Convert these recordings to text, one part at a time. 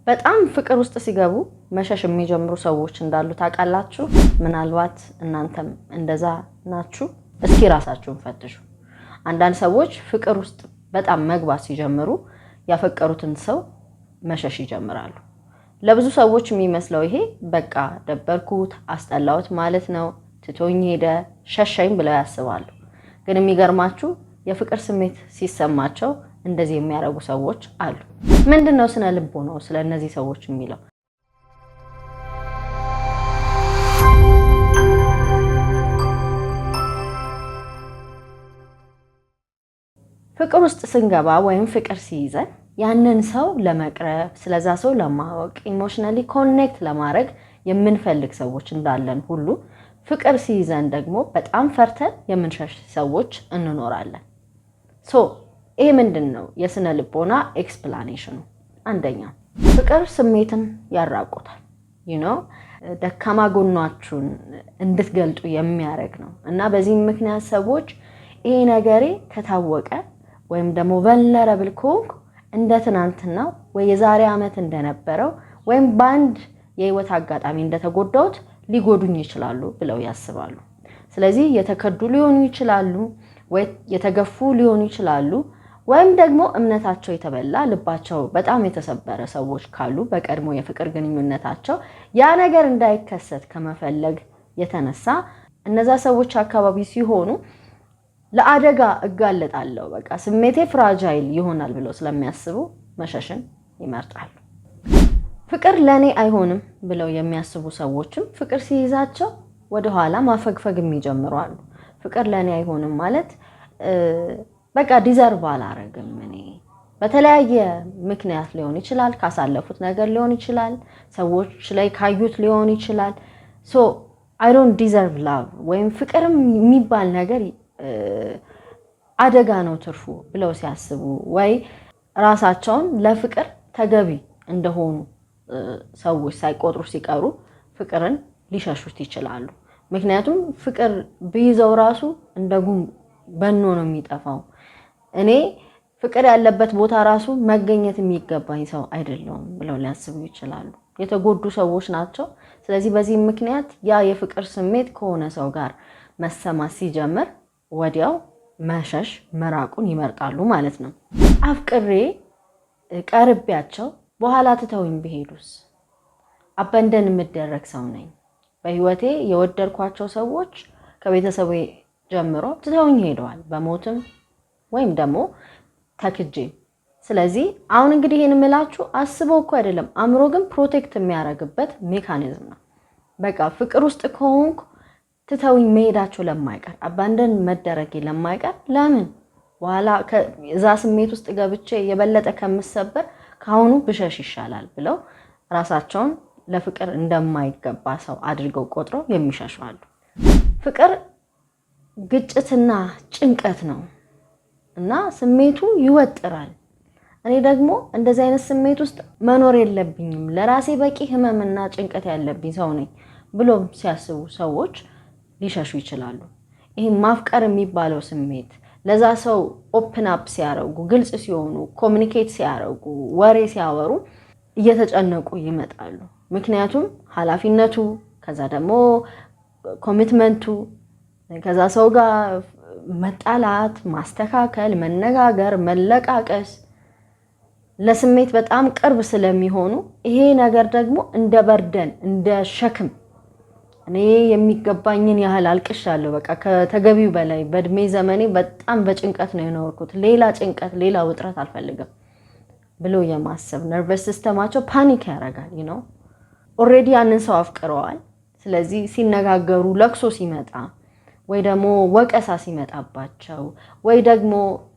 በጣም ፍቅር ውስጥ ሲገቡ መሸሽ የሚጀምሩ ሰዎች እንዳሉ ታውቃላችሁ? ምናልባት እናንተም እንደዛ ናችሁ? እስኪ ራሳችሁን ፈትሹ። አንዳንድ ሰዎች ፍቅር ውስጥ በጣም መግባት ሲጀምሩ ያፈቀሩትን ሰው መሸሽ ይጀምራሉ። ለብዙ ሰዎች የሚመስለው ይሄ በቃ ደበርኩት፣ አስጠላውት ማለት ነው፣ ትቶኝ ሄደ፣ ሸሸኝ ብለው ያስባሉ። ግን የሚገርማችሁ የፍቅር ስሜት ሲሰማቸው እንደዚህ የሚያረጉ ሰዎች አሉ። ምንድነው ስነ ልቦናው ስለ እነዚህ ሰዎች የሚለው? ፍቅር ውስጥ ስንገባ ወይም ፍቅር ሲይዘን ያንን ሰው ለመቅረብ ስለዛ ሰው ለማወቅ ኢሞሽናሊ ኮኔክት ለማድረግ የምንፈልግ ሰዎች እንዳለን ሁሉ ፍቅር ሲይዘን ደግሞ በጣም ፈርተን የምንሸሽ ሰዎች እንኖራለን። ይሄ ምንድነው የስነ ልቦና ኤክስፕላኔሽኑ? አንደኛ ፍቅር ስሜትን ያራቆታል። ደካማ ጎናችሁን እንድትገልጡ የሚያደርግ ነው እና በዚህ ምክንያት ሰዎች ይሄ ነገሬ ከታወቀ ወይም ደግሞ ቨልነረብል ኮንክ እንደ ትናንትና ወይ የዛሬ ዓመት እንደነበረው ወይም ባንድ የህይወት አጋጣሚ እንደተጎዳውት ሊጎዱኝ ይችላሉ ብለው ያስባሉ። ስለዚህ የተከዱ ሊሆኑ ይችላሉ ወይ የተገፉ ሊሆኑ ይችላሉ ወይም ደግሞ እምነታቸው የተበላ ልባቸው በጣም የተሰበረ ሰዎች ካሉ በቀድሞ የፍቅር ግንኙነታቸው ያ ነገር እንዳይከሰት ከመፈለግ የተነሳ እነዛ ሰዎች አካባቢ ሲሆኑ ለአደጋ እጋለጣለሁ በቃ ስሜቴ ፍራጃይል ይሆናል ብለው ስለሚያስቡ መሸሽን ይመርጣሉ። ፍቅር ለኔ አይሆንም ብለው የሚያስቡ ሰዎችም ፍቅር ሲይዛቸው ወደ ኋላ ማፈግፈግ የሚጀምሩ አሉ። ፍቅር ለኔ አይሆንም ማለት በቃ ዲዘርቭ አላረግም እኔ በተለያየ ምክንያት ሊሆን ይችላል፣ ካሳለፉት ነገር ሊሆን ይችላል፣ ሰዎች ላይ ካዩት ሊሆን ይችላል። I don't deserve love ወይም ፍቅርም የሚባል ነገር አደጋ ነው ትርፉ ብለው ሲያስቡ ወይ ራሳቸውን ለፍቅር ተገቢ እንደሆኑ ሰዎች ሳይቆጥሩ ሲቀሩ ፍቅርን ሊሸሹት ይችላሉ። ምክንያቱም ፍቅር ቢይዘው ራሱ እንደጉም በኖ ነው የሚጠፋው። እኔ ፍቅር ያለበት ቦታ ራሱ መገኘት የሚገባኝ ሰው አይደለም ብለው ሊያስቡ ይችላሉ። የተጎዱ ሰዎች ናቸው። ስለዚህ በዚህ ምክንያት ያ የፍቅር ስሜት ከሆነ ሰው ጋር መሰማት ሲጀምር ወዲያው መሸሽ መራቁን ይመርጣሉ ማለት ነው። አፍቅሬ ቀርቤያቸው በኋላ ትተውኝ ቢሄዱስ? አበንደን የምደረግ ሰው ነኝ። በህይወቴ የወደድኳቸው ሰዎች ከቤተሰቤ ጀምሮ ትተውኝ ሄደዋል፣ በሞትም ወይም ደግሞ ተክጄ። ስለዚህ አሁን እንግዲህ ይሄን እምላችሁ አስበው እኮ አይደለም፣ አእምሮ ግን ፕሮቴክት የሚያደርግበት ሜካኒዝም ነው። በቃ ፍቅር ውስጥ ከሆንኩ ትተውኝ መሄዳቸው ለማይቀር አባንደን መደረጌ ለማይቀር ለምን በኋላ እዛ ስሜት ውስጥ ገብቼ የበለጠ ከምሰበር ካሁኑ ብሸሽ ይሻላል ብለው ራሳቸውን ለፍቅር እንደማይገባ ሰው አድርገው ቆጥረው የሚሸሹ አሉ። ፍቅር ግጭትና ጭንቀት ነው እና ስሜቱ ይወጥራል። እኔ ደግሞ እንደዚህ አይነት ስሜት ውስጥ መኖር የለብኝም፣ ለራሴ በቂ ህመምና ጭንቀት ያለብኝ ሰው ነኝ ብሎ ሲያስቡ ሰዎች ሊሸሹ ይችላሉ። ይሄ ማፍቀር የሚባለው ስሜት ለዛ ሰው ኦፕን አፕ ሲያረጉ፣ ግልጽ ሲሆኑ፣ ኮሙኒኬት ሲያረጉ፣ ወሬ ሲያወሩ እየተጨነቁ ይመጣሉ። ምክንያቱም ኃላፊነቱ ከዛ ደግሞ ኮሚትመንቱ ከዛ ሰው ጋር መጣላት፣ ማስተካከል፣ መነጋገር፣ መለቃቀስ ለስሜት በጣም ቅርብ ስለሚሆኑ ይሄ ነገር ደግሞ እንደ በርደን እንደ ሸክም እኔ የሚገባኝን ያህል አልቅሻለሁ፣ በቃ ከተገቢው በላይ በእድሜ ዘመኔ በጣም በጭንቀት ነው የኖርኩት፣ ሌላ ጭንቀት ሌላ ውጥረት አልፈልግም ብሎ የማሰብ ነርቨስ ሲስተማቸው ፓኒክ ያደርጋል። ኦሬዲ ያንን ሰው አፍቅረዋል። ስለዚህ ሲነጋገሩ ለቅሶ ሲመጣ ወይ ደግሞ ወቀሳ ሲመጣባቸው ወይ ደግሞ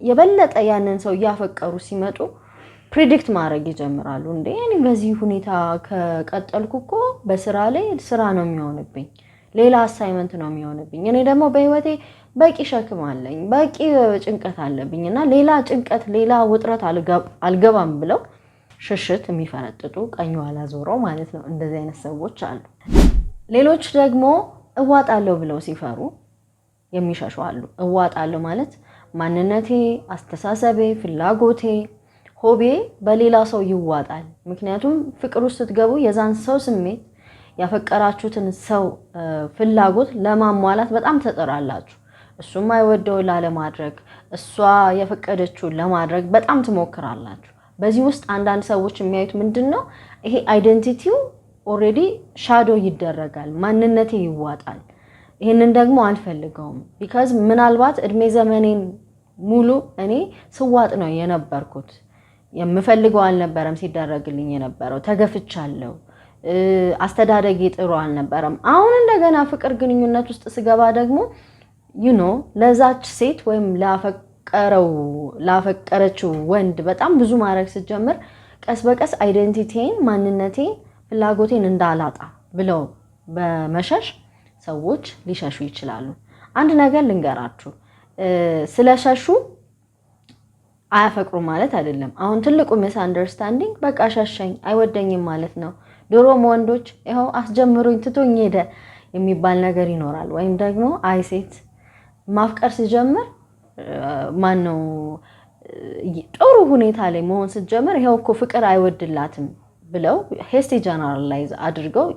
የበለጠ ያንን ሰው ያፈቀሩ ሲመጡ ፕሪዲክት ማድረግ ይጀምራሉ። እኔ በዚህ ሁኔታ ከቀጠልኩ እኮ በስራ ላይ ስራ ነው የሚሆንብኝ፣ ሌላ አሳይመንት ነው የሚሆንብኝ፣ እኔ ደግሞ በህይወቴ በቂ ሸክም አለኝ፣ በቂ ጭንቀት አለብኝና ሌላ ጭንቀት ሌላ ውጥረት አልገባም ብለው ሽሽት የሚፈረጥጡ ቀኝ ኋላ ዞረው ማለት ነው። እንደዚህ አይነት ሰዎች አሉ። ሌሎች ደግሞ እዋጣለሁ ብለው ሲፈሩ የሚሸሹ አሉ። እዋጣለሁ ማለት ማንነቴ፣ አስተሳሰቤ፣ ፍላጎቴ ሆቤ በሌላ ሰው ይዋጣል። ምክንያቱም ፍቅር ውስጥ ስትገቡ የዛን ሰው ስሜት ያፈቀራችሁትን ሰው ፍላጎት ለማሟላት በጣም ተጠራላችሁ። እሱም አይወደው ላለማድረግ እሷ የፈቀደችውን ለማድረግ በጣም ትሞክራላችሁ። በዚህ ውስጥ አንዳንድ ሰዎች የሚያዩት ምንድነው ይሄ አይደንቲቲው ኦሬዲ ሻዶ ይደረጋል፣ ማንነቴ ይዋጣል። ይሄንን ደግሞ አልፈልገውም ቢካዝ ምናልባት እድሜ ዘመኔን ሙሉ እኔ ስዋጥ ነው የነበርኩት። የምፈልገው አልነበረም ሲደረግልኝ የነበረው፣ ተገፍቻለሁ። አስተዳደጌ ጥሩ አልነበረም። አሁን እንደገና ፍቅር ግንኙነት ውስጥ ስገባ ደግሞ ለዛች ሴት ወይም ላፈቀረችው ወንድ በጣም ብዙ ማድረግ ስትጀምር ቀስ በቀስ አይደንቲቲን፣ ማንነቴን፣ ፍላጎቴን እንዳላጣ ብለው በመሸሽ ሰዎች ሊሸሹ ይችላሉ። አንድ ነገር ልንገራችሁ፣ ስለሸሹ አያፈቅሩ ማለት አይደለም። አሁን ትልቁ ሚስ አንደርስታንዲንግ በቃ ሸሸኝ አይወደኝም ማለት ነው። ድሮም ወንዶች ይኸው አስጀምሩኝ ትቶኝ ሄደ የሚባል ነገር ይኖራል። ወይም ደግሞ አይ ሴት ማፍቀር ሲጀምር ማነው ጥሩ ሁኔታ ላይ መሆን ሲጀምር ይሄው እኮ ፍቅር አይወድላትም ብለው ሄስቲ ጀነራላይዝ አድርገው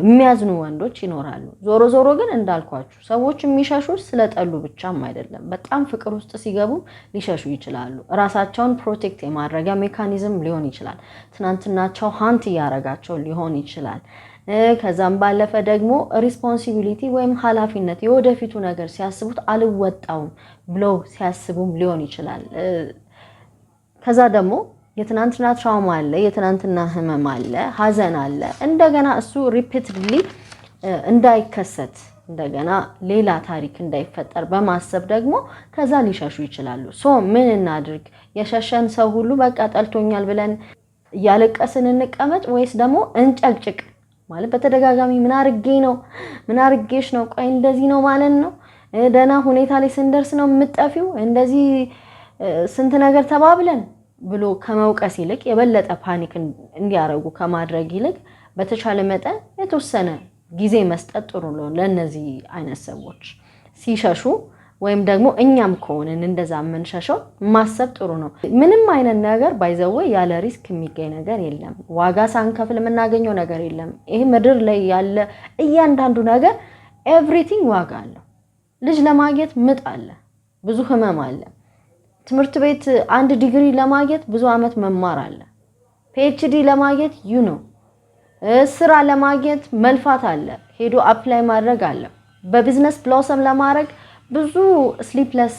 የሚያዝኑ ወንዶች ይኖራሉ። ዞሮ ዞሮ ግን እንዳልኳችሁ ሰዎች የሚሸሹት ስለጠሉ ብቻም አይደለም። በጣም ፍቅር ውስጥ ሲገቡ ሊሸሹ ይችላሉ። ራሳቸውን ፕሮቴክት የማድረጊያ ሜካኒዝም ሊሆን ይችላል። ትናንትናቸው ሃንት እያረጋቸው ሊሆን ይችላል። ከዛም ባለፈ ደግሞ ሪስፖንሲቢሊቲ ወይም ኃላፊነት የወደፊቱ ነገር ሲያስቡት አልወጣውም ብለው ሲያስቡም ሊሆን ይችላል። ከዛ ደግሞ የትናንትና ትራውማ አለ፣ የትናንትና ህመም አለ፣ ሀዘን አለ። እንደገና እሱ ሪፒትድሊ እንዳይከሰት እንደገና ሌላ ታሪክ እንዳይፈጠር በማሰብ ደግሞ ከዛ ሊሸሹ ይችላሉ። ምን እናድርግ? የሸሸን ሰው ሁሉ በቃ ጠልቶኛል ብለን እያለቀስን እንቀመጥ ወይስ ደግሞ እንጨቅጭቅ? ማለት በተደጋጋሚ ምን አርጌሽ ነው? ቆይ እንደዚህ ነው ማለት ነው? ደህና ሁኔታ ላይ ስንደርስ ነው የምጠፊው? እንደዚህ ስንት ነገር ተባብለን ብሎ ከመውቀስ ይልቅ የበለጠ ፓኒክ እንዲያረጉ ከማድረግ ይልቅ በተቻለ መጠን የተወሰነ ጊዜ መስጠት ጥሩ ነው። ለነዚህ አይነት ሰዎች ሲሸሹ ወይም ደግሞ እኛም ከሆነን እንደዛ መንሸሸው ማሰብ ጥሩ ነው። ምንም አይነት ነገር ባይዘው ያለ ሪስክ የሚገኝ ነገር የለም። ዋጋ ሳንከፍል የምናገኘው ነገር የለም። ይሄ ምድር ላይ ያለ እያንዳንዱ ነገር ኤቭሪቲንግ ዋጋ አለው። ልጅ ለማግኘት ምጥ አለ፣ ብዙ ህመም አለ። ትምህርት ቤት አንድ ዲግሪ ለማግኘት ብዙ አመት መማር አለ። ፒኤችዲ ለማግኘት ስራ ለማግኘት መልፋት አለ፣ ሄዶ አፕላይ ማድረግ አለ። በቢዝነስ ብሎሰም ለማድረግ ብዙ ስሊፕለስ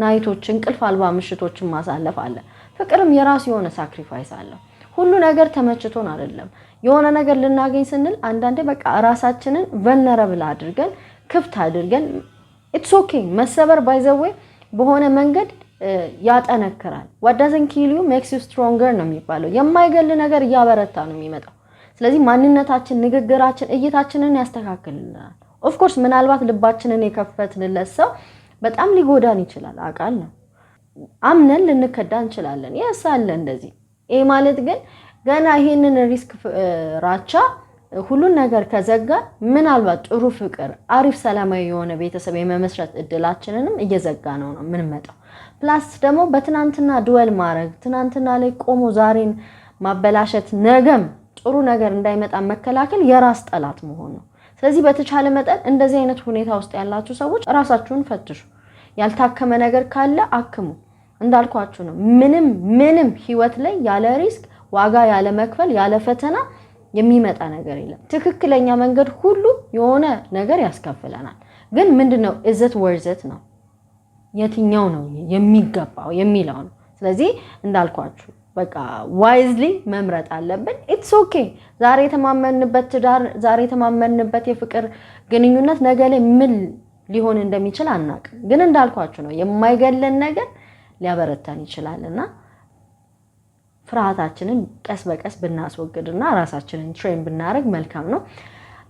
ናይቶች፣ እንቅልፍ አልባ ምሽቶችን ማሳለፍ አለ። ፍቅርም የራሱ የሆነ ሳክሪፋይስ አለ። ሁሉ ነገር ተመችቶን አይደለም። የሆነ ነገር ልናገኝ ስንል አንዳንዴ በቃ ራሳችንን vulnerable አድርገን ክፍት አድርገን it's okay መሰበር ባይዘው በሆነ መንገድ ያጠነክራል። what doesn't kill you makes you stronger ነው የሚባለው። የማይገል ነገር ያበረታ ነው የሚመጣው። ስለዚህ ማንነታችን፣ ንግግራችን፣ እይታችንን ያስተካክልልናል። ኦፍ ኮርስ ምናልባት ልባችንን የከፈትንለት ሰው በጣም ሊጎዳን ይችላል፣ አውቃለሁ። አምነን ልንከዳ እንችላለን። ያሳለ እንደዚህ ይሄ ማለት ግን ገና ይሄንን ሪስክ ራቻ ሁሉን ነገር ከዘጋ ምናልባት ጥሩ ፍቅር፣ አሪፍ ሰላማዊ የሆነ ቤተሰብ የመመስረት እድላችንንም እየዘጋ ነው የምንመጣው። ፕላስ ደግሞ በትናንትና ዱዌል ማድረግ፣ ትናንትና ላይ ቆሞ ዛሬን ማበላሸት፣ ነገም ጥሩ ነገር እንዳይመጣ መከላከል የራስ ጠላት መሆን ነው። ስለዚህ በተቻለ መጠን እንደዚህ አይነት ሁኔታ ውስጥ ያላችሁ ሰዎች ራሳችሁን ፈትሹ። ያልታከመ ነገር ካለ አክሙ። እንዳልኳችሁ ነው ምንም ህይወት ላይ ያለ ሪስክ ዋጋ ያለ መክፈል ያለ ፈተና የሚመጣ ነገር የለም። ትክክለኛ መንገድ ሁሉ የሆነ ነገር ያስከፍለናል። ግን ምንድነው is it worth it ነው? የትኛው ነው የሚገባው የሚለው ነው። ስለዚህ እንዳልኳችሁ በቃ ዋይዝሊ መምረጥ አለብን። ኢትስ ኦኬ። ዛሬ የተማመንበት ትዳር፣ ዛሬ የተማመንበት የፍቅር ግንኙነት ነገ ላይ ምን ሊሆን እንደሚችል አናውቅም። ግን እንዳልኳችሁ ነው የማይገለን ነገር ሊያበረታን ይችላልና ፍርሃታችንን ቀስ በቀስ ብናስወግድና ራሳችንን ትሬን ብናደርግ መልካም ነው።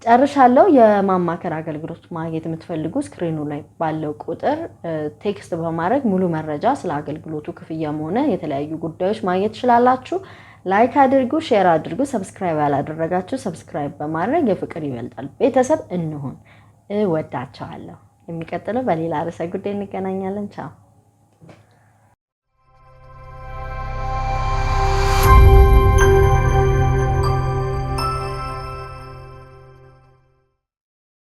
ጨርሻለሁ። የማማከር አገልግሎት ማግኘት የምትፈልጉ ስክሪኑ ላይ ባለው ቁጥር ቴክስት በማድረግ ሙሉ መረጃ ስለ አገልግሎቱ ክፍያም ሆነ የተለያዩ ጉዳዮች ማግኘት ትችላላችሁ። ላይክ አድርጉ፣ ሼር አድርጉ። ሰብስክራይብ ያላደረጋችሁ ሰብስክራይብ በማድረግ የፍቅር ይበልጣል ቤተሰብ እንሁን። እወዳችኋለሁ። የሚቀጥለው በሌላ ርዕሰ ጉዳይ እንገናኛለን። ቻው።